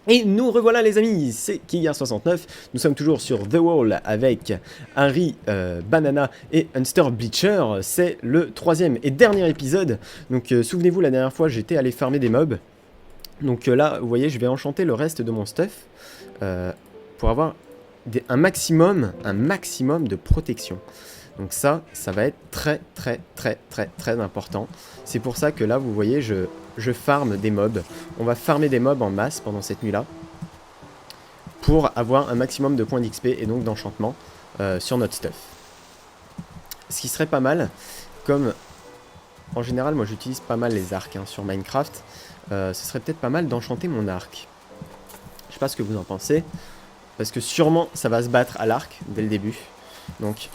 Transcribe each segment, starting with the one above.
Et nous revoilà les amis, c'est Kigar69, nous sommes toujours sur The Wall avec Harry, Banana et Hunster Bleacher, c'est le troisième et dernier épisode, donc souvenez-vous la dernière fois j'étais allé farmer des mobs, donc là vous voyez je vais enchanter le reste de mon stuff pour avoir un maximum de protection. Donc ça va être très important. C'est pour ça que là, vous voyez, je farme des mobs. On va farmer des mobs en masse pendant cette nuit-là. Pour avoir un maximum de points d'XP et donc d'enchantement sur notre stuff. Ce qui serait pas mal, comme en général, moi j'utilise pas mal les arcs hein, sur Minecraft. Ce serait peut-être pas mal d'enchanter mon arc. Je sais pas ce que vous en pensez. Parce que sûrement, ça va se battre à l'arc dès le début. Donc...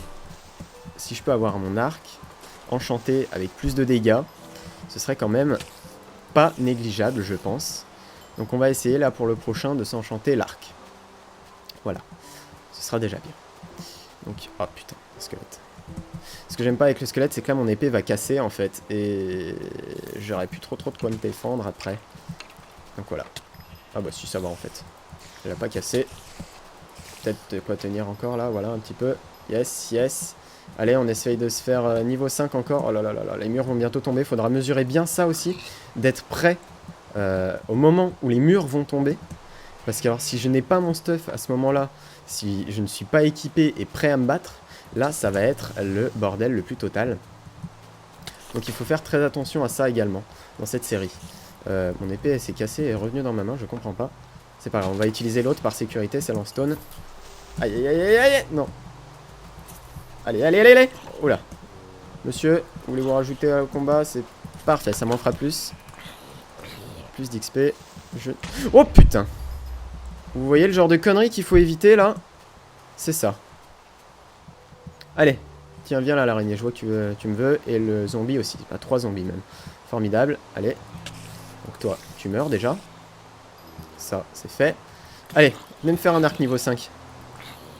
si je peux avoir mon arc enchanté avec plus de dégâts, ce serait quand même pas négligeable, je pense. Donc on va essayer là pour le prochain de s'enchanter l'arc. Voilà, ce sera déjà bien. Donc, oh putain, le squelette. Ce que j'aime pas avec le squelette, c'est que là mon épée va casser en fait. Et j'aurais plus trop de quoi me défendre après. Donc voilà. Ah bah si, ça va en fait. Elle a pas cassé. Peut-être de quoi tenir encore là, voilà un petit peu. Yes, yes. Allez, on essaye de se faire niveau 5 encore. Oh là là là là, les murs vont bientôt tomber. Faudra mesurer bien ça aussi. D'être prêt au moment où les murs vont tomber. Parce que alors, si je n'ai pas mon stuff à ce moment-là, si je ne suis pas équipé et prêt à me battre, là, ça va être le bordel le plus total. Donc il faut faire très attention à ça également, dans cette série. Mon épée, elle s'est cassée et est revenue dans ma main, je comprends pas. C'est pas grave, on va utiliser l'autre par sécurité, celle en stone. Aïe aïe aïe aïe aïe, non. Allez, allez, allez, allez. Oula. Monsieur, voulez-vous rajouter au combat? C'est parfait, ça m'en fera plus. Plus d'XP. Oh putain. Vous voyez le genre de conneries qu'il faut éviter là? C'est ça. Allez. Tiens, viens là l'araignée, je vois que tu me veux. Et le zombie aussi. Pas 3 zombies même. Formidable. Allez. Donc toi, tu meurs déjà. Ça, c'est fait. Allez, venez me faire un arc niveau 5.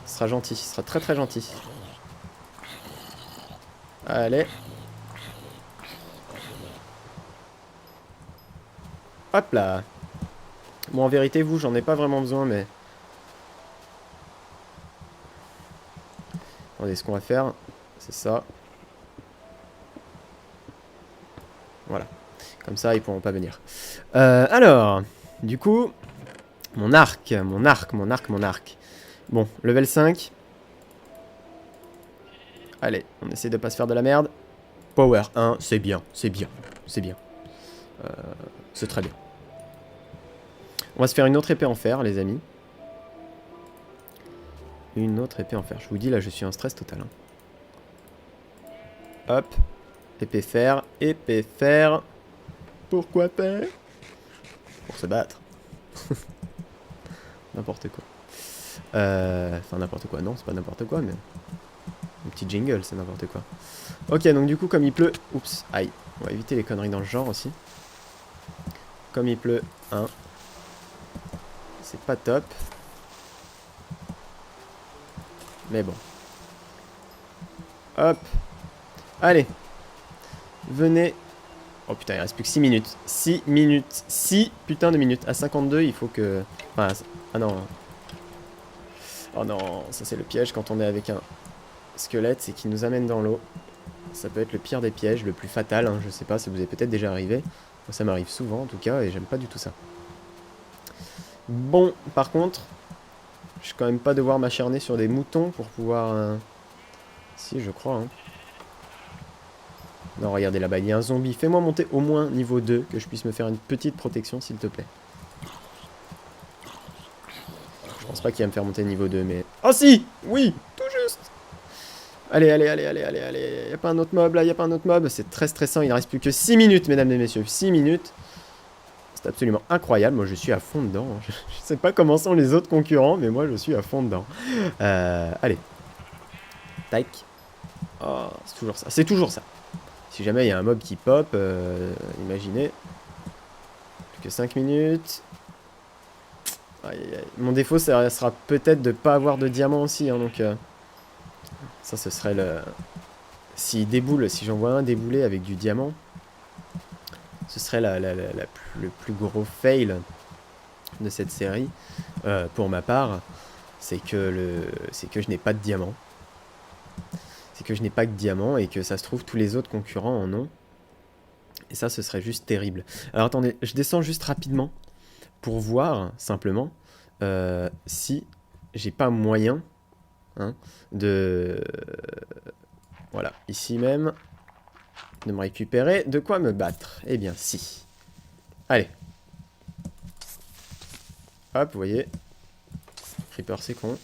Ce sera gentil, ce sera très gentil. Allez. Hop là. Bon, en vérité, vous, j'en ai pas vraiment besoin, mais... attendez, ce qu'on va faire, c'est ça. Voilà. Comme ça, ils pourront pas venir. Alors, du coup... mon arc. Bon, level 5. Allez, on essaie de pas se faire de la merde. Power 1, c'est bien. C'est très bien. On va se faire une autre épée en fer, les amis. Une autre épée en fer. Je vous dis, là, je suis en stress total. Hein. Hop. Épée fer. Épée fer. Pourquoi pas? Pour se battre. N'importe quoi. Enfin, n'importe quoi. Non, c'est pas n'importe quoi, mais... un petit jingle, c'est n'importe quoi. Ok, donc du coup, comme il pleut... oups, aïe. On va éviter les conneries dans le genre aussi. Comme il pleut, hein. C'est pas top. Mais bon. Hop. Allez. Venez. Oh putain, il reste plus que 6 minutes. 6 minutes. 6 putain de minutes. À 52, il faut que... enfin, ah non. Oh non, ça c'est le piège quand on est avec un squelette, c'est qu'il nous amène dans l'eau. Ça peut être le pire des pièges, le plus fatal, hein, je sais pas, ça vous est peut-être déjà arrivé. Moi ça m'arrive souvent en tout cas, et j'aime pas du tout ça. Bon, par contre, je vais quand même pas devoir m'acharner sur des moutons pour pouvoir... si, je crois. Hein. Non, regardez là-bas, il y a un zombie. Fais-moi monter au moins niveau 2, que je puisse me faire une petite protection, s'il te plaît. Je pense pas qu'il va me faire monter niveau 2, mais... oh si! Oui! Tout juste! Allez, allez, allez, allez, allez, allez. Y'a pas un autre mob là, y'a pas un autre mob. C'est très stressant, il ne reste plus que 6 minutes, mesdames et messieurs. 6 minutes. C'est absolument incroyable. Moi, je suis à fond dedans. Je sais pas comment sont les autres concurrents, mais moi, je suis à fond dedans. Allez. Tac. Oh, c'est toujours ça. C'est toujours ça. Si jamais il y a un mob qui pop, imaginez. Plus que 5 minutes. Aïe, aïe, aïe. Mon défaut, ça sera peut-être de pas avoir de diamant aussi. Hein, donc, ça, ce serait le... s'il déboule, si j'en vois un débouler avec du diamant, ce serait le plus gros fail. de cette série, pour ma part, c'est que je n'ai pas de diamant. C'est que je n'ai pas que diamant et que ça se trouve tous les autres concurrents en ont. Et ça, ce serait juste terrible. Alors attendez, je descends juste rapidement pour voir simplement si j'ai pas moyen de... Voilà, ici même, de me récupérer. De quoi me battre? Eh bien, si. Allez. Hop, vous voyez. Creeper, c'est con.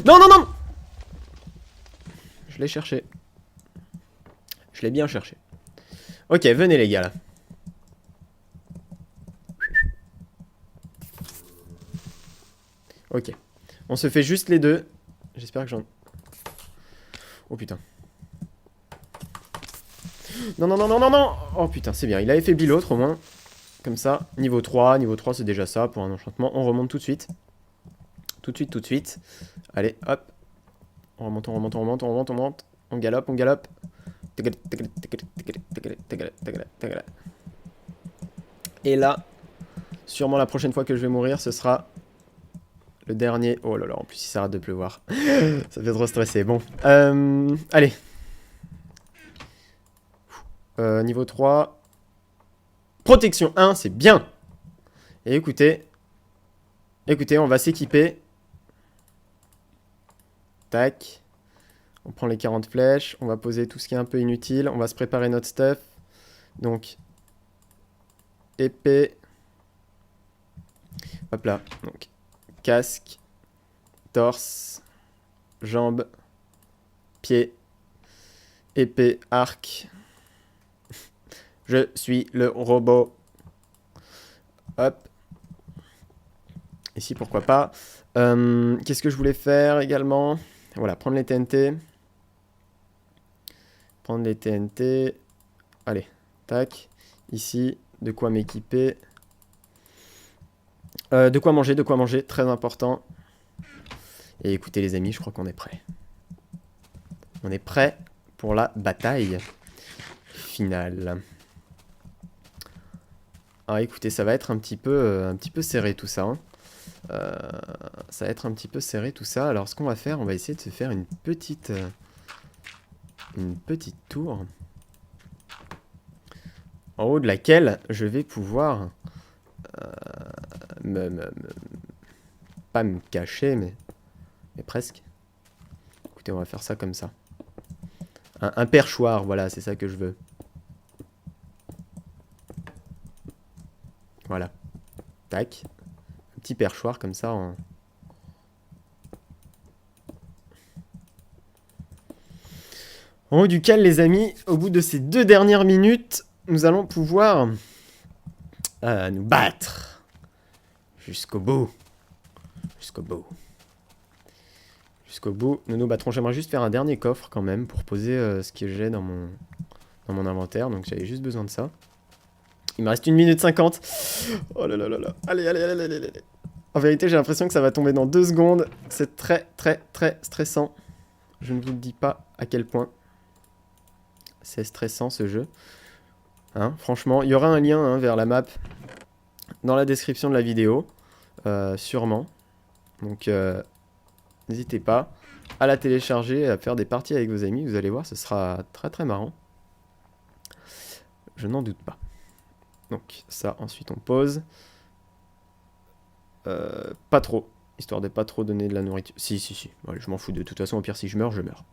Non, non, non! Je l'ai cherché. Je l'ai bien cherché. Ok, venez les gars, là. Ok. On se fait juste les deux. J'espère que j'en... Oh putain. Non, non, non, non, non, non! Oh putain, c'est bien. Il a affaibli l'autre au moins. Comme ça. Niveau 3 c'est déjà ça pour un enchantement. On remonte tout de suite. Tout de suite, tout de suite. Allez, hop. On remonte, on remonte, on remonte, on remonte, on remonte. On galope, on galope. Et là, sûrement la prochaine fois que je vais mourir, ce sera le dernier. Oh là là, en plus il s'arrête de pleuvoir. Ça fait trop stresser. Bon, allez. Niveau 3. Protection 1, c'est bien. Et écoutez. Écoutez, on va s'équiper. Tac. On prend les 40 flèches. On va poser tout ce qui est un peu inutile. On va se préparer notre stuff. Donc, épée. Hop là. Donc, casque. Torse. Jambes. Pieds. Épée. Arc. Je suis le robot. Hop. Ici, pourquoi pas. Qu'est-ce que je voulais faire également? Voilà, prendre les TNT. Prendre les TNT. Allez, tac. Ici, de quoi m'équiper. De quoi manger, très important. Et écoutez les amis, je crois qu'on est prêt. On est prêt pour la bataille finale. Alors écoutez, ça va être un petit peu serré tout ça. Hein. Ça va être un petit peu serré tout ça. Alors ce qu'on va faire, on va essayer de se faire une petite tour. En haut de laquelle je vais pouvoir pas me cacher, mais presque. Écoutez, on va faire ça comme ça. Un perchoir, voilà, c'est ça que je veux. Voilà. Tac. Un petit perchoir comme ça. En haut duquel, les amis, au bout de ces 2 dernières minutes, nous allons pouvoir nous battre. Jusqu'au bout. Jusqu'au bout. Jusqu'au bout, nous nous battrons. J'aimerais juste faire un dernier coffre quand même pour poser ce que j'ai dans mon inventaire. Donc j'avais juste besoin de ça. Il me reste 1 minute 50. Oh là là là là. Allez, allez, allez, allez, allez. En vérité, j'ai l'impression que ça va tomber dans 2 secondes. C'est très, très, très stressant. Je ne vous le dis pas à quel point. C'est stressant ce jeu. Hein, franchement, il y aura un lien vers la map dans la description de la vidéo. Sûrement. Donc, n'hésitez pas à la télécharger, à faire des parties avec vos amis. Vous allez voir, ce sera très très marrant. Je n'en doute pas. Donc ça, ensuite on pose. Pas trop, histoire de pas trop donner de la nourriture. Si, si, si. Allez, je m'en fous. De toute façon, au pire, si je meurs, je meurs.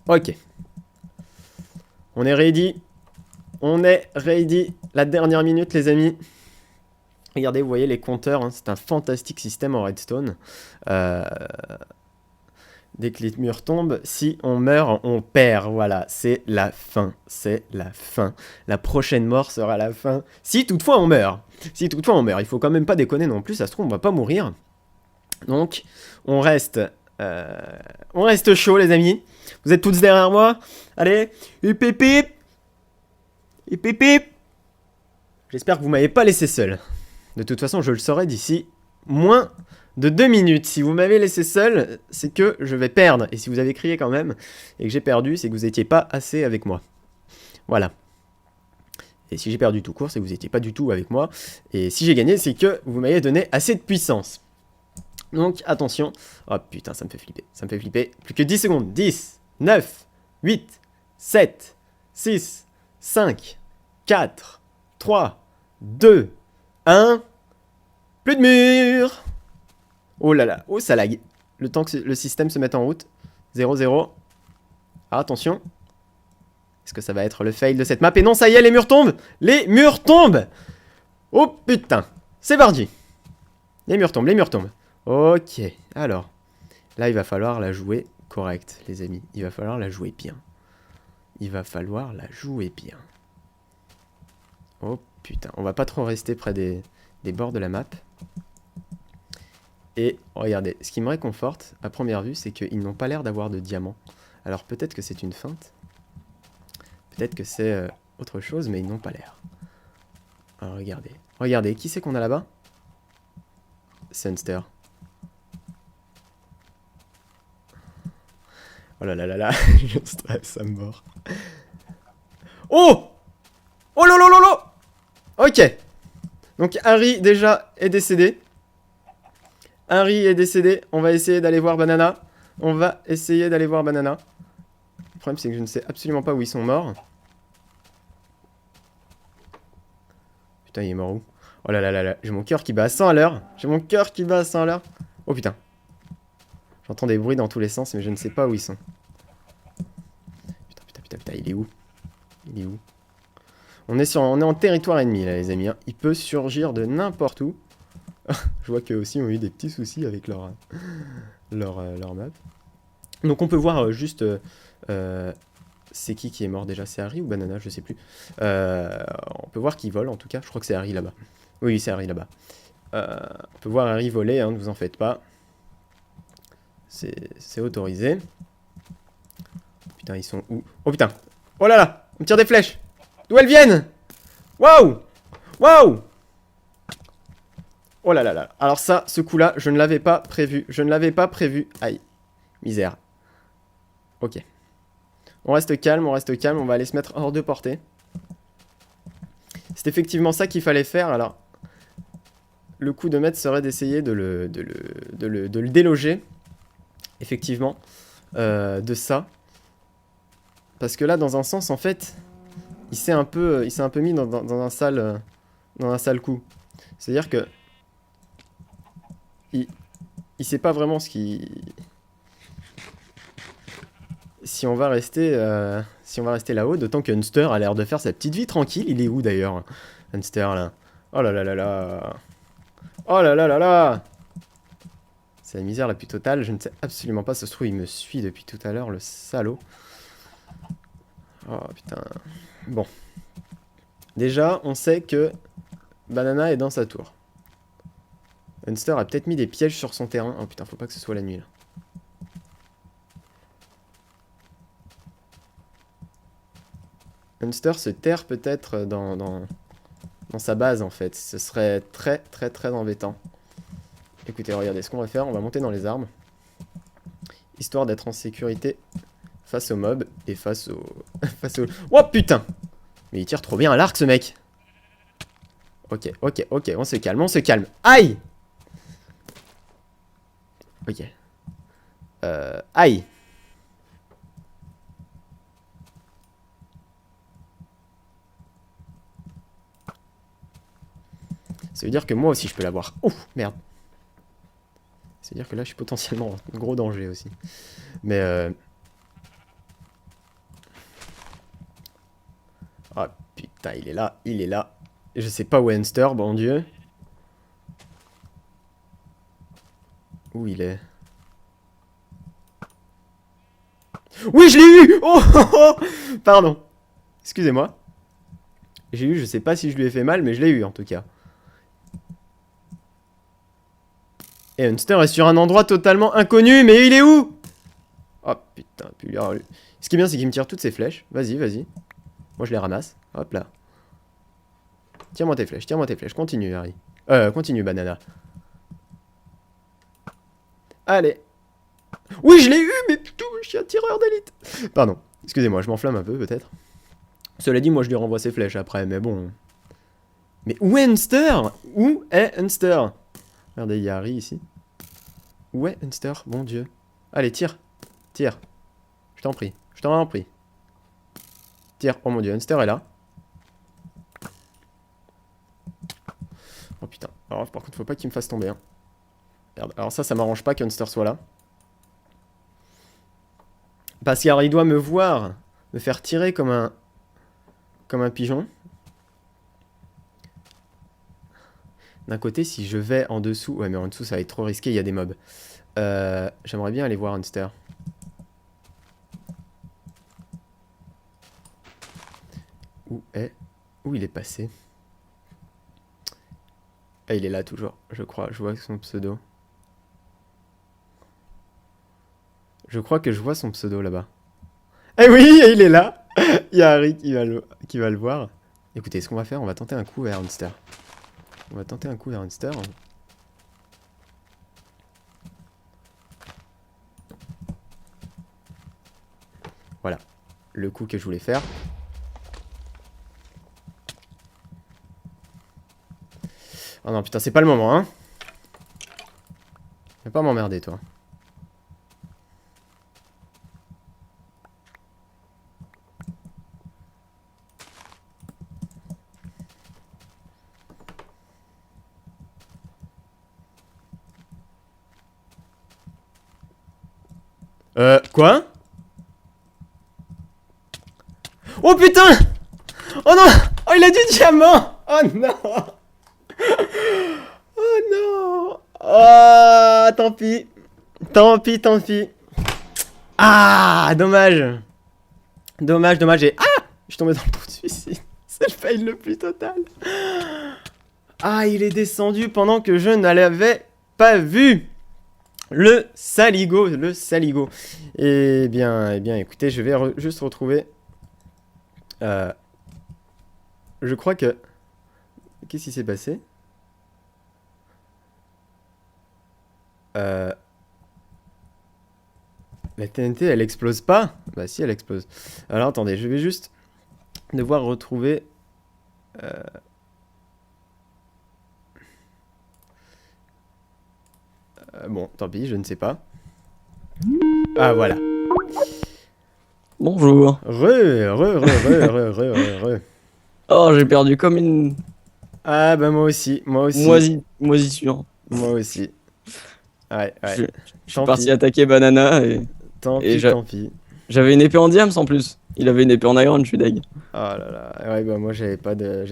Ok. On est ready. On est ready. La dernière minute, les amis. Regardez, vous voyez les compteurs. Hein, c'est un fantastique système en redstone. Dès que les murs tombent, si on meurt, on perd. Voilà, c'est la fin. C'est la fin. La prochaine mort sera la fin. Si toutefois on meurt. Si toutefois on meurt. Il faut quand même pas déconner non plus. Ça se trouve, on va pas mourir. Donc, on reste chaud, les amis. Vous êtes tous derrière moi. Allez. Upépip. Upépip. J'espère que vous m'avez pas laissé seul. De toute façon, je le saurai d'ici moins de 2 minutes. Si vous m'avez laissé seul, c'est que je vais perdre. Et si vous avez crié quand même et que j'ai perdu, c'est que vous n'étiez pas assez avec moi. Voilà. Et si j'ai perdu tout court, c'est que vous n'étiez pas du tout avec moi. Et si j'ai gagné, c'est que vous m'avez donné assez de puissance. Donc attention. Oh putain, ça me fait flipper. Ça me fait flipper. Plus que 10 secondes. 10, 9, 8, 7, 6, 5, 4, 3, 2, 1. Plus de mur. Oh là là. Oh, ça lag. Le temps que le système se mette en route. 0, 0. Ah, attention. Est-ce que ça va être le fail de cette map? Et non, ça y est, les murs tombent. Les murs tombent. Oh putain. C'est parti. Les murs tombent, les murs tombent. Ok. Alors. Là, il va falloir la jouer correct, les amis. Il va falloir la jouer bien. Il va falloir la jouer bien. Oh putain. On va pas trop rester près des bords de la map. Et regardez, ce qui me réconforte à première vue, c'est qu'ils n'ont pas l'air d'avoir de diamants. Alors peut-être que c'est une feinte. Peut-être que c'est autre chose, mais ils n'ont pas l'air. Alors regardez. Regardez, qui c'est qu'on a là-bas? Sunster. Oh là là là là, je stresse à mort. Oh! Oh lolo. Ok. Donc Harry déjà est décédé. Harry est décédé. On va essayer d'aller voir Banana. Le problème c'est que je ne sais absolument pas où ils sont morts. Putain, il est mort où? Oh là là là là. J'ai mon cœur qui bat à 100 à l'heure. Oh putain. J'entends des bruits dans tous les sens, mais je ne sais pas où ils sont. Putain, il est où? On est en territoire ennemi, là, les amis. Hein. Il peut surgir de n'importe où. Je vois qu'eux aussi ont eu des petits soucis avec leur map. Donc on peut voir juste... c'est qui est mort déjà? C'est Harry ou Banana? Je sais plus. On peut voir qu'il vole, en tout cas. Je crois que c'est Harry, là-bas. Oui, c'est Harry, là-bas. On peut voir Harry voler, hein, ne vous en faites pas. C'est autorisé. Putain, ils sont où? Oh putain! Oh là là! On me tire des flèches! D'où elles viennent? Waouh! Oh là là là. Alors ça, ce coup-là, je ne l'avais pas prévu. Aïe. Misère. Ok. On reste calme. On va aller se mettre hors de portée. C'est effectivement ça qu'il fallait faire. Alors, le coup de maître serait d'essayer de le déloger. Effectivement. De ça. Parce que là, dans un sens, en fait, il s'est un peu mis dans un sale coup. C'est-à-dire que il sait pas vraiment ce qui... Si on va rester là-haut, d'autant que Hunster a l'air de faire sa petite vie tranquille. Il est où d'ailleurs, Hunster là? Oh là là là là. Oh là là là là. C'est la misère la plus totale. Je ne sais absolument pas. Ça se trouve, il me suit depuis tout à l'heure, le salaud. Oh putain. Bon. Déjà, on sait que Banana est dans sa tour. Hunster a peut-être mis des pièges sur son terrain. Oh putain, faut pas que ce soit la nuit là. Hunster se terre peut-être dans sa base en fait. Ce serait très embêtant. Écoutez, regardez ce qu'on va faire. On va monter dans les arbres. Histoire d'être en sécurité face aux mobs et face au... Oh putain! Mais il tire trop bien à l'arc ce mec. Ok, on se calme, Aïe! Ok. Aïe! Ça veut dire que moi aussi je peux l'avoir. Ouf, merde. Ça veut dire que là je suis potentiellement en gros danger aussi. Mais oh putain, il est là. Je sais pas où est Hunster, bon Dieu. Où il est? Oui, je l'ai eu! Oh pardon. Excusez-moi. J'ai eu, je sais pas si je lui ai fait mal, mais je l'ai eu en tout cas. Et Hunster est sur un endroit totalement inconnu, mais il est où? Oh putain, ce qui est bien, c'est qu'il me tire toutes ses flèches. Vas-y. Moi, je les ramasse. Hop là. Tire-moi tes flèches. Continue, Harry. Continue, Banana. Allez. Oui, je l'ai eu, mais putain, je suis un tireur d'élite. Pardon, excusez-moi, je m'enflamme un peu peut-être. Cela dit, moi je lui renvoie ses flèches après, mais bon. Mais où est Hunster? Où est Hunster? Regardez, il y a Harry ici. Où est Hunster? Mon dieu. Allez, tire. Tire. Je t'en prie. Je t'en prie. Tire. Oh mon dieu, Hunster est là. Oh putain. Alors par contre, faut pas qu'il me fasse tomber. Hein. Merde. Alors ça m'arrange pas qu'Hunster soit là. Parce qu'il doit me voir me faire tirer comme un pigeon. D'un côté, si je vais en dessous... Ouais, mais en dessous, ça va être trop risqué, il y a des mobs. J'aimerais bien aller voir Hunster. Où il est passé? Ah, il est là toujours, je crois. Je vois son pseudo. Je crois que je vois son pseudo là-bas. Eh oui, il est là. Il y a Harry qui va le voir. Écoutez, ce qu'on va faire, on va tenter un coup vers Hunster. On va tenter un coup vers Hunster. Voilà. Le coup que je voulais faire. Oh non, putain, c'est pas le moment, hein. Viens pas m'emmerder, toi. Quoi? Oh putain! Oh non! Oh, il a du diamant! Oh non! Oh non! Oh, tant pis. Tant pis, tant pis. Ah, dommage. Dommage, dommage. Et... Ah! Je suis tombé dans le trou de suicide. C'est le fail le plus total. Ah, il est descendu pendant que je ne l'avais pas vu. Le saligo, le saligo. Eh bien, écoutez, je vais juste retrouver... Je crois que... Qu'est-ce qui s'est passé? La TNT, elle explose pas? Bah si, elle explose. Alors, attendez, je vais juste devoir retrouver... bon, tant pis, je ne sais pas. Ah, voilà. Bonjour. Re. Oh, j'ai perdu comme une Ah, bah moi aussi, moi aussi. moisissure. Moi aussi. Ouais. Je suis parti attaquer Banana et Tant et pis. j'avais une épée en diams en plus. Il avait une épée en iron, je suis deg. Oh là là. Ouais, bah moi j'avais pas de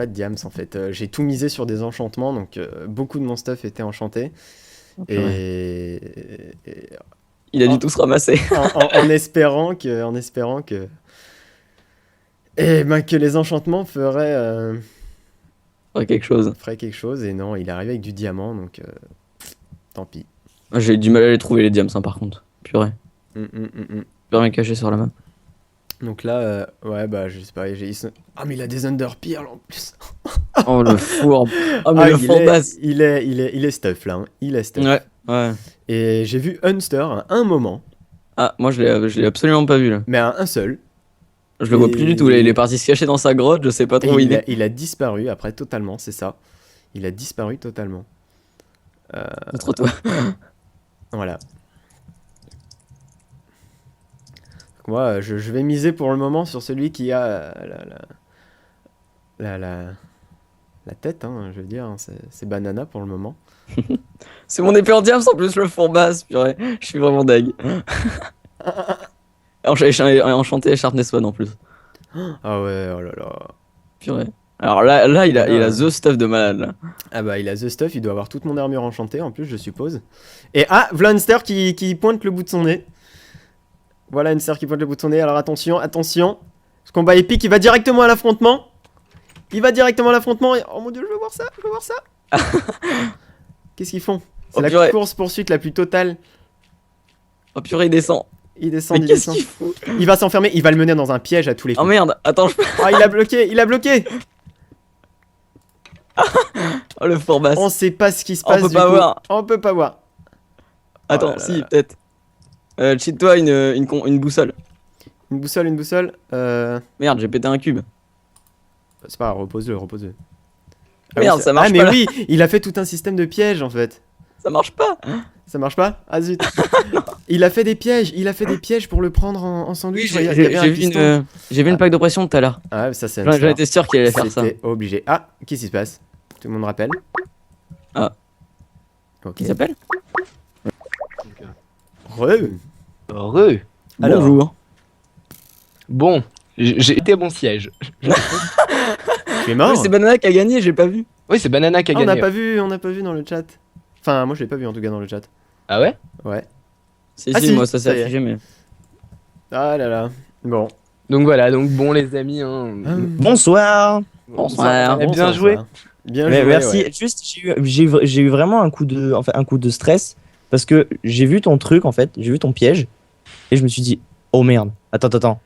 diams en fait. J'ai tout misé sur des enchantements, donc beaucoup de mon stuff était enchanté. Okay. Et Il a dû tous ramasser. en espérant que que les enchantements feraient Quelque chose. quelque chose. Et non, il est arrivé avec du diamant, donc tant pis. J'ai eu du mal à les trouver les diams hein, par contre. Purée. Plus rien caché sur la map. Donc là, ouais, bah je sais pas, ah mais il a des underpearls en plus. Oh le fourbe. Oh mais le fourbasse. Il est stuff là, hein. Il est stuff. Ouais. Et j'ai vu Hunster à un moment. Ah, moi je l'ai absolument pas vu là. Mais à un seul. Je le vois plus du tout là, il est parti se cacher dans sa grotte, je sais pas trop où il est. Il a disparu après totalement, c'est ça. Il a disparu totalement. Contre toi. Voilà. Donc moi, je vais miser pour le moment sur celui qui a la tête, hein, je veux dire. Hein, c'est Banana pour le moment. C'est mon épée en diams en plus le fourbasse, purée. Je suis vraiment deg. J'ai enchanté Sharpness One en plus. Ah ouais, oh là là. Purée. Alors là il a the stuff de malade là. Ah bah il a the stuff, il doit avoir toute mon armure enchantée en plus je suppose. Et ah, voilà Hunster qui pointe le bout de son nez. Voilà Hunster qui pointe le bout de son nez, alors attention. Ce combat épique, il va directement à l'affrontement. Et... Oh mon dieu, je veux voir ça. Qu'est-ce qu'ils font? C'est la course poursuite la plus totale. Oh purée, il descend. Il descend. Qu'il fout? Il va s'enfermer, il va le mener dans un piège à tous les coups. Oh merde, attends, Ah, il a bloqué. Oh le fourbasse. On sait pas ce qui se On passe. peut du pas coup. voir. On peut pas voir. Attends, là si, là. peut-être. Cheat-toi une boussole. Une boussole. Merde, j'ai pété un cube. C'est pas grave, repose-le. Ah Merde, oui, ça marche Ah mais pas, là. oui, il a fait tout un système de pièges en fait. Ça marche pas. Ça marche pas? Ah zut. Il a fait des pièges pour le prendre en Oui, sandwich. j'ai Il y avait un vu piston. j'ai vu une plaque de pression tout à l'heure. Ah ouais, ça c'est J'en étais sûr qu'il allait faire ça. C'était obligé. Ah, qu'est-ce qui se passe? Tout le monde rappelle. Ah. Ok. Il s'appelle Heureux. Alors. Bonjour. Bon, j'ai été à bon siège. Tu es mort? Oui, c'est Banana qui a gagné, j'ai pas vu. Oui, c'est Banana qui a Ah, on gagné. n'a pas vu dans le chat. Enfin, moi je l'ai pas vu en tout cas dans le chat. Ah ouais? Ouais. Si, Ah, si, si, moi ça ça y s'est est. affiché, mais. Ah là là. Bon. Donc voilà, donc bon les amis, hein. Bonsoir. Bonsoir. Bien Bonsoir, joué. ça. Bien Mais joué. merci. Ouais. Juste, j'ai eu vraiment un coup de stress parce que j'ai vu ton truc en fait, j'ai vu ton piège et je me suis dit oh merde. Attends.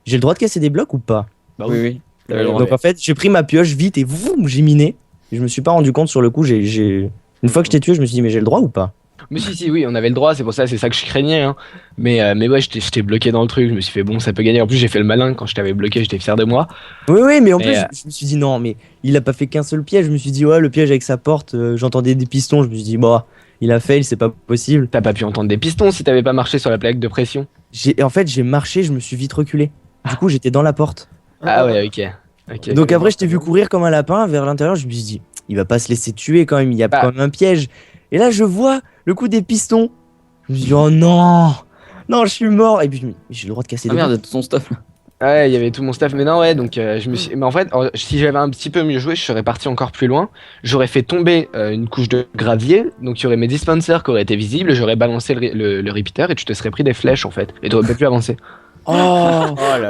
J'ai le droit de casser des blocs ou pas? Bah Oui, oui. T'avais le Ouais, droit. Donc en fait, j'ai pris ma pioche vite et voum, j'ai miné. Et je me suis pas rendu compte sur le coup. Une fois que je t'ai tué, je me suis dit mais j'ai le droit ou pas? Mais si, oui, on avait le droit, c'est ça que je craignais. Hein. Mais ouais, j'étais bloqué dans le truc, je me suis fait bon, ça peut gagner. En plus, j'ai fait le malin quand je t'avais bloqué, j'étais fier de moi. Oui, mais en Et, plus, je me suis dit non, mais il a pas fait qu'un seul piège. Je me suis dit ouais, le piège avec sa porte, j'entendais des pistons. Je me suis dit bah, il a fail, c'est pas possible. T'as pas pu entendre des pistons si t'avais pas marché sur la plaque de pression. En fait, j'ai marché, je me suis vite reculé. Du coup, j'étais dans la porte. Ah ouais, ok. Donc après, je t'ai vu courir comme un lapin vers l'intérieur. Je me suis dit, il va pas se laisser tuer quand même. Il y a Bah. quand même un piège. Et là, je vois le coup des pistons. Je me suis dit, oh non, je suis mort. Et puis je me dis, mais j'ai le droit de casser Ah des merde, tout son stuff là. Ouais, il y avait tout mon staff, mais non, ouais, donc je me suis. Mais en fait, si j'avais un petit peu mieux joué, je serais parti encore plus loin. J'aurais fait tomber une couche de gravier, donc il y aurait mes dispensers qui auraient été visibles, j'aurais balancé le repeater et tu te serais pris des flèches en fait, et t'aurais pas pu avancer. Oh,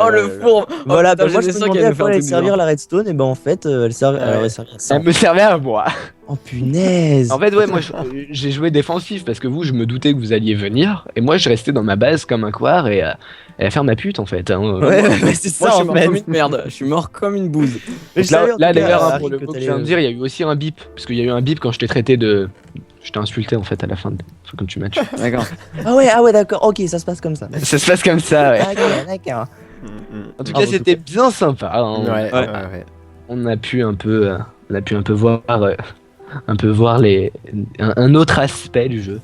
Oh le four. voilà, putain, bah, moi je j'étais me sûr qu'il demandais allait à faire quoi un elle allait truc du servir genre. la redstone. Et ben en fait, elle aurait servi à ça. Ça me servait à moi. Oh punaise. En fait, ouais, moi j'ai joué défensif parce que vous, je me doutais que vous alliez venir, et moi je restais dans ma base comme un couard et à faire ma pute en fait. Hein. Ouais, c'est Moi ça je suis en mort fait. comme une merde. Je suis mort comme une bouse. Mais Donc je savais, en là tout cas, d'ailleurs, Harry, pour le que coup que je t'allais, viens de dire, il y a eu aussi un bip, parce qu'il y a eu un bip quand je t'ai traité de. Je t'ai insulté en fait à la fin, comme tu m'as tué. D'accord. Ah ouais, d'accord. Ok, ça se passe comme ça. Ça se passe comme ça, ouais. D'accord. En tout Ah, cas, bon, c'était bien sympa. Hein. Ouais. On a pu un peu voir un autre aspect du jeu.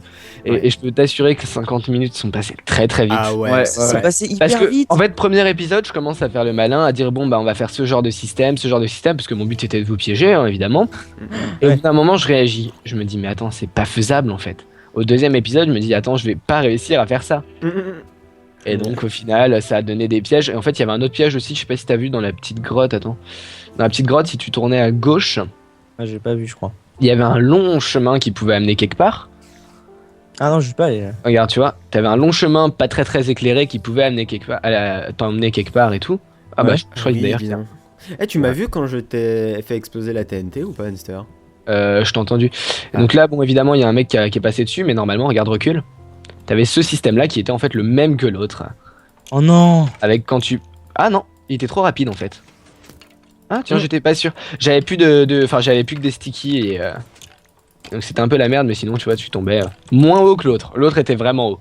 Ouais. Et je peux t'assurer que 50 minutes sont passées très très vite. Ah ouais. Ouais, C'est passé hyper Parce que, vite. en fait, premier épisode, je commence à faire le malin, à dire bon, bah, on va faire ce genre de système, parce que mon but était de vous piéger, hein, évidemment. Et au Ouais. bout d'un moment, je réagis. Je me dis, mais attends, c'est pas faisable en fait. Au deuxième épisode, je me dis, attends, je vais pas réussir à faire ça. Et donc, au final, ça a donné des pièges. Et en fait, il y avait un autre piège aussi, je sais pas si t'as vu dans la petite grotte, attends. Dans la petite grotte, si tu tournais à gauche, Ah, j'ai pas vu, je crois. il y avait un long chemin qui pouvait amener quelque part. Ah non, je suis pas allé. Regarde, tu vois, t'avais un long chemin pas très très éclairé qui pouvait amener quelque part, t'emmener quelque part et tout. Ah bah, Ouais. je crois que d'ailleurs. dis donc. Eh, tu m'as vu quand je t'ai fait exploser la TNT ou pas, Hunster? Je t'ai entendu. Et donc là, bon, évidemment, il y a un mec qui est passé dessus, mais normalement, regarde, recule. T'avais ce système-là qui était en fait le même que l'autre. Oh non. Avec quand tu. Ah non, il était trop rapide en fait. Ah tiens, Mm. j'étais pas sûr. J'avais plus j'avais plus que des stickies et. Donc c'était un peu la merde, mais sinon, tu vois, tu tombais moins haut que l'autre. L'autre était vraiment haut.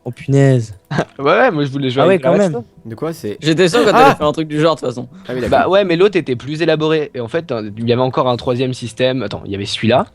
Oh punaise. Ouais, moi je voulais jouer Ah ouais, avec quand la même. redstone. De quoi c'est? J'étais sûr que t'allais faire un truc du genre de toute façon. Ah oui, d'accord. Bah ouais, mais l'autre était plus élaboré. Et en fait, il y avait encore un troisième système. Attends, il y avait celui-là.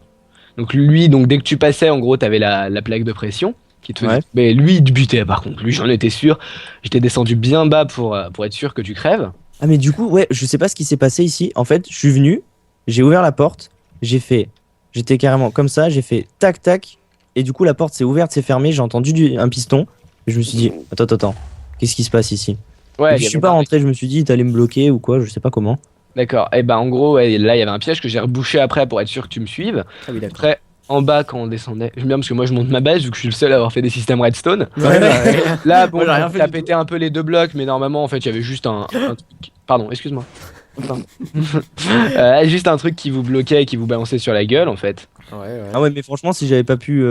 Donc lui, donc dès que tu passais, en gros, t'avais la plaque de pression qui te faisait. Ouais. Mais lui, il te butait par contre. Lui, j'en étais sûr. J'étais descendu bien bas pour être sûr que tu crèves. Ah mais du coup, ouais, je sais pas ce qui s'est passé ici. En fait, je suis venu, j'ai ouvert la porte, j'étais carrément comme ça, j'ai fait tac tac, et du coup la porte s'est ouverte, s'est fermée, j'ai entendu un piston, et je me suis dit, attends, qu'est-ce qui se passe ici? Ouais, Et il puis, y je suis avait pas un- rentré, je me suis dit, t'allais me bloquer ou quoi, je sais pas comment. D'accord. Et bah en gros, ouais, là, il y avait un piège que j'ai rebouché après pour être sûr que tu me suives. Ah oui, d'accord. Après, en bas, quand on descendait, j'aime bien parce que moi, je monte ma base vu que je suis le seul à avoir fait des systèmes redstone. Ouais, ouais. Là, bon, Moi, j'ai rien fait t'as du pété un peu les deux blocs, mais normalement, en fait, il y avait juste un truc. Pardon, excuse-moi. Pardon. Juste un truc qui vous bloquait et qui vous balançait sur la gueule, en fait. Ouais. Ah ouais, mais franchement, si j'avais pas pu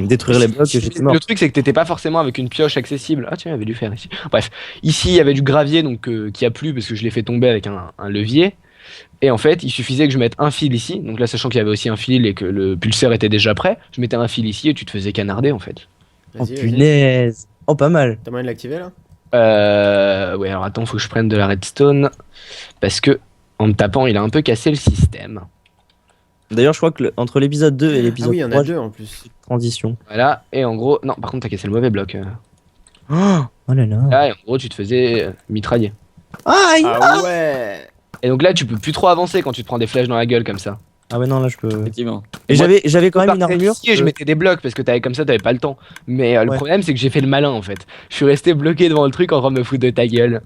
détruire les blocs, j'étais mort. Le truc, c'est que t'étais pas forcément avec une pioche accessible. Ah, tiens, il avait dû faire ici. Bref, ici, il y avait du gravier donc qui a plu parce que je l'ai fait tomber avec un levier. Et en fait, il suffisait que je mette un fil ici. Donc là, sachant qu'il y avait aussi un fil et que le pulseur était déjà prêt, je mettais un fil ici et tu te faisais canarder en fait. Oh Vas-y. punaise. Oh, pas mal. T'as moyen de l'activer là? Ouais, alors attends, faut que je prenne de la redstone. Parce que en me tapant, il a un peu cassé le système. D'ailleurs, je crois que entre l'épisode 2 et Ah l'épisode oui, il y en 3, a deux en plus. transition. Voilà, et en gros, non, par contre, t'as cassé le mauvais bloc. Oh là là. Là, et en gros, tu te faisais mitrailler. Aïe. Ah ouais. Et donc là, tu peux plus trop avancer quand tu te prends des flèches dans la gueule comme ça. Ah ouais, non, là, je peux. Effectivement. Et Moi, j'avais quand même une Partais armure. ici et je mettais des blocs parce que comme ça, t'avais pas le temps. Mais le Ouais. problème, c'est que j'ai fait le malin en fait. Je suis resté bloqué devant le truc en train de me foutre de ta gueule.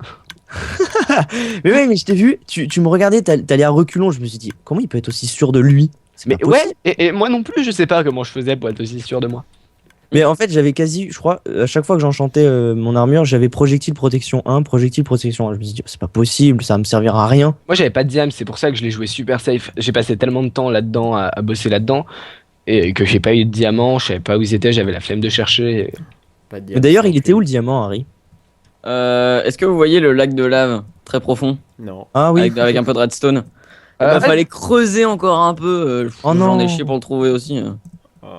Mais ouais, mais je t'ai vu, tu me regardais, t'allais à reculons. Je me suis dit, comment il peut être aussi sûr de lui? C'est Mais pas possible. ouais, et moi non plus, je sais pas comment je faisais pour être aussi sûr de moi. Mais en fait, j'avais quasi, je crois, à chaque fois que j'enchantais mon armure, j'avais projectile protection 1, projectile protection 1. Je me suis dit, c'est pas possible, ça va me servir à rien. Moi, j'avais pas de diam, c'est pour ça que je l'ai joué super safe. J'ai passé tellement de temps là-dedans à bosser là-dedans et que j'ai pas eu de diamant, je savais pas où ils étaient, j'avais la flemme de chercher. Pas de Mais d'ailleurs, il était où le diamant, Harry? Est-ce que vous voyez le lac de lave très profond Non. Ah oui. avec un peu de redstone? Euh, Il fallait creuser encore un peu. Oh J'en ai non. chié pour le trouver aussi.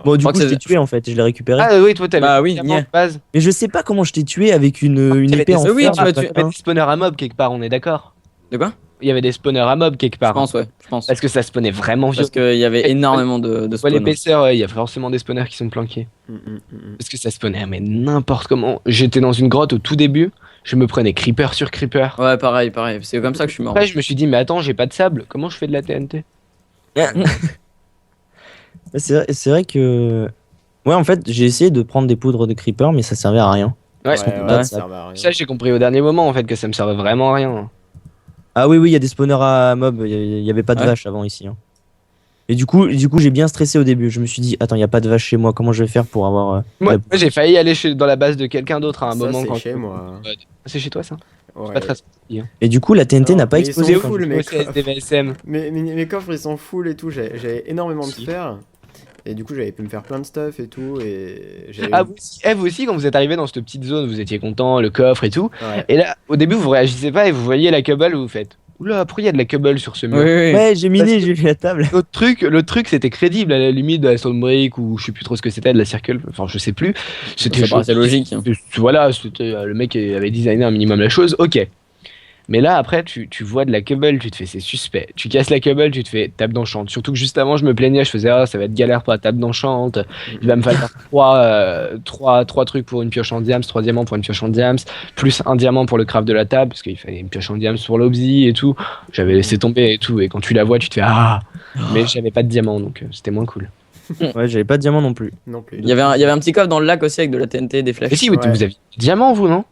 Bon, du crois coup, que je t'ai c'est- tué en fait, et je l'ai récupéré. Ah oui, toi t'avais Bah le oui, diamant yeah. de base. Mais je sais pas comment je t'ai tué avec une Il y avait épée des- en oui, fer. tu m'as là, tué. Il y avait des spawners à mob quelque part, on est d'accord. De quoi? Il y avait des spawners à mob quelque Je part. pense, ouais. Je pense. Parce que ça spawnait vraiment vieux. Parce qu'il y avait énormément de Ouais, spawn. l'épaisseur, ouais, il y a forcément des spawners qui sont planqués. Parce que ça spawnait, mais n'importe comment. J'étais dans une grotte au tout début, je me prenais creeper sur creeper. Ouais, pareil. C'est comme ça que je suis mort. Après, je me suis dit, mais attends, j'ai pas de sable, comment je fais de la TNT? C'est vrai que. Ouais, en fait, j'ai essayé de prendre des poudres de creeper, mais ça servait à rien. Ouais, ça servait à rien. ça j'ai compris au dernier moment en fait que ça me servait vraiment à rien. Ah oui, il y a des spawners à mob, il y avait pas de Ouais. vaches avant ici. Hein. Et du coup, j'ai bien stressé au début. Je me suis dit, attends, il y a pas de vaches chez moi, comment je vais faire pour avoir. Moi, la- moi, j'ai failli aller dans la base de quelqu'un d'autre à un Ça, moment c'est quand chez moi. C'est chez toi ça? Ouais. C'est pas très sympa. Et du coup, la TNT Alors, n'a pas mais ils explosé. sont quand full, je- mes Au CSDVSM. Mes coffres ils sont full et tout, j'avais énormément de Si. fer. Et du coup j'avais pu me faire plein de stuff et tout. Et j'avais. Ah vous aussi quand vous êtes arrivé dans cette petite zone, vous étiez content, le coffre et tout. Ouais. Et là, au début, vous réagissez pas et vous voyez la cobble, vous faites oula, pourquoi il y a de la cobble sur ce mur? Oui, oui. Ouais, j'ai miné, Parce que- j'ai vu la table. Le truc c'était crédible à la limite de la Stonebrick ou je sais plus trop ce que c'était, de la Circle, enfin je sais plus. C'était Ça paraissait logique. Voilà, c'était le mec avait designé un minimum la chose, ok. Mais là après tu vois de la cobble, tu te fais c'est suspect. Tu casses la cobble, tu te fais table d'enchant. Surtout que juste avant je me plaignais, je faisais ah ça va être galère pour la table d'enchant. Il va me falloir trois trucs pour une pioche en diams, 3 diamants pour une pioche en diams, plus un diamant pour le craft de la table, parce qu'il fallait une pioche en diams pour l'obsi et tout. J'avais laissé tomber et tout, et quand tu la vois, tu te fais ah. Mais j'avais pas de diamant, donc c'était moins cool. Ouais, j'avais pas de diamant non plus. Non plus. Il y avait un petit coffre dans le lac aussi avec de la TNT, des flèches. Et si, Ouais. vous aviez des diamants, vous, non?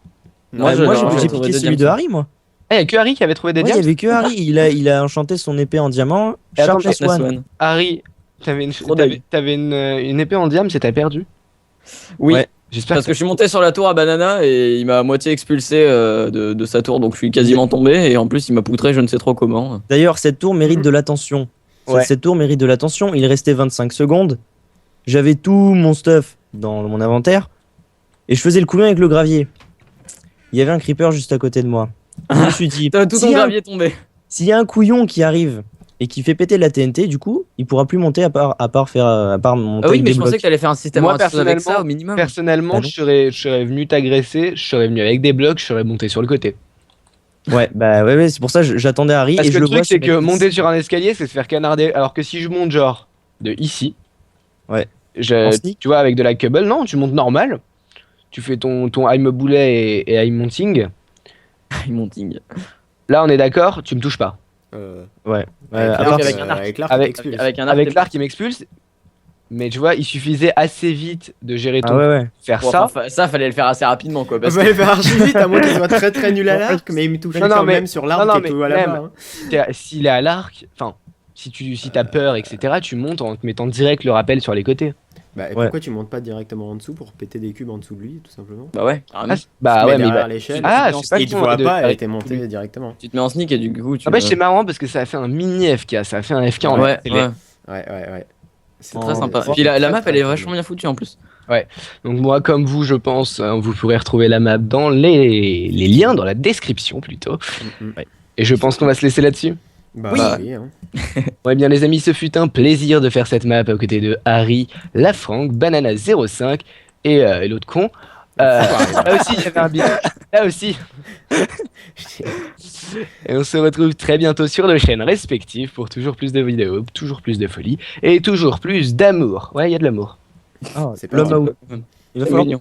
Moi, Ouais, je- moi, j'aurais j'ai trouvé piqué deux celui de diamants. Harry, moi. Ah, il y a que Harry qui avait trouvé des Ouais, il y diamants. avait que Harry, il a enchanté son épée en diamant. Attends, Sharpless Sharpless One. One. Harry, t'avais d'œil. une épée en diams et t'as perdu. Oui, Ouais. J'espère parce que je suis monté sur la tour à Banana et il m'a à moitié expulsé de sa tour, donc je suis quasiment tombé et en plus il m'a poutré je ne sais trop comment. D'ailleurs, cette tour mérite de l'attention. Ouais. Cette tour mérite de l'attention. Il restait 25 secondes. J'avais tout mon stuff dans mon inventaire. Et je faisais le couillon avec le gravier. Il y avait un creeper juste à côté de moi. Je me suis dit, Tout ton s'il y a un- gravier tombé. s'il y a un couillon qui arrive et qui fait péter la TNT, du coup, il pourra plus monter à part monter Ah oui, avec mais des je pensais blocs. que t'allais faire un système Moi, avec ça au personnellement- minimum. Personnellement, Ah non. je serais venu t'agresser, je serais venu avec des blocs, je serais monté sur le côté. Ouais, bah ouais, c'est pour ça que j'attendais Harry Parce et que je le le vois. truc, c'est se que mettre monter ici. sur un escalier, c'est se faire canarder. Alors que si je monte, genre, de ici, Ouais. En sneak. tu vois, avec de la cobble, non, tu montes normal. Tu fais ton I'm boulet et I'm mounting. Monting. Là, on est d'accord, tu me touches pas. Ouais. Avec à l'arc, part- avec un arc. avec l'arc, Avec- il t'expulse. Avec un arc. Avec l'arc, il m'expulse. Mais tu vois, il suffisait assez vite de gérer ton Ah ouais, ouais. faire Bon, ça. enfin, ça fallait le faire assez rapidement quoi. Parce On va que... aller faire archi vite, à moins qu'il soit très très nul à l'arc, mais il me touche Non, quand mais- même sur l'arc non, et mais tout à la même. main. S'il est à l'arc, enfin, si t'as peur, etc., tu montes en te mettant direct le rappel sur les côtés. Bah, et Ouais. pourquoi tu montes pas directement en dessous pour péter des cubes en dessous de lui, tout simplement? Bah ouais, carrément. Bah Mais ouais, mais il derrière va- l'échelle, Ah, tu c'est pas il te con, voit de- pas, elle était montée directement. Tu te mets en sneak et du coup tu. Ah bah c'est marrant parce que ça a fait un mini FK, ça a fait un FK en Ouais, télé. ouais, Ouais. c'est très sympa. c'est Puis la très, map très elle est cool. vachement bien foutue en plus. Donc moi comme vous je pense, vous pourrez retrouver la map dans les liens dans la description plutôt. Mm. Et je pense qu'on va se laisser là-dessus. Bah Oui. oui, hein. Ouais, bien les amis, ce fut un plaisir de faire cette map aux côtés de Harry, Lafranc, Banana05 et l'autre con. Là aussi, il y avait un bilan. Là aussi. Et on se retrouve très bientôt sur nos chaînes respectives pour toujours plus de vidéos, toujours plus de folie et toujours plus d'amour. Ouais, il y a de l'amour. Ah, C'est pas l'homme à mal. où Il va C'est falloir. mignon.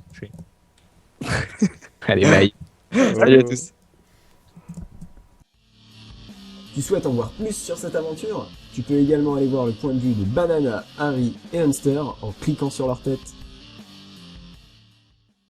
Allez, bye. Salut à tous. Tu souhaites en voir plus sur cette aventure? Tu peux également aller voir le point de vue de Banana, Harry et Hamster en cliquant sur leur tête.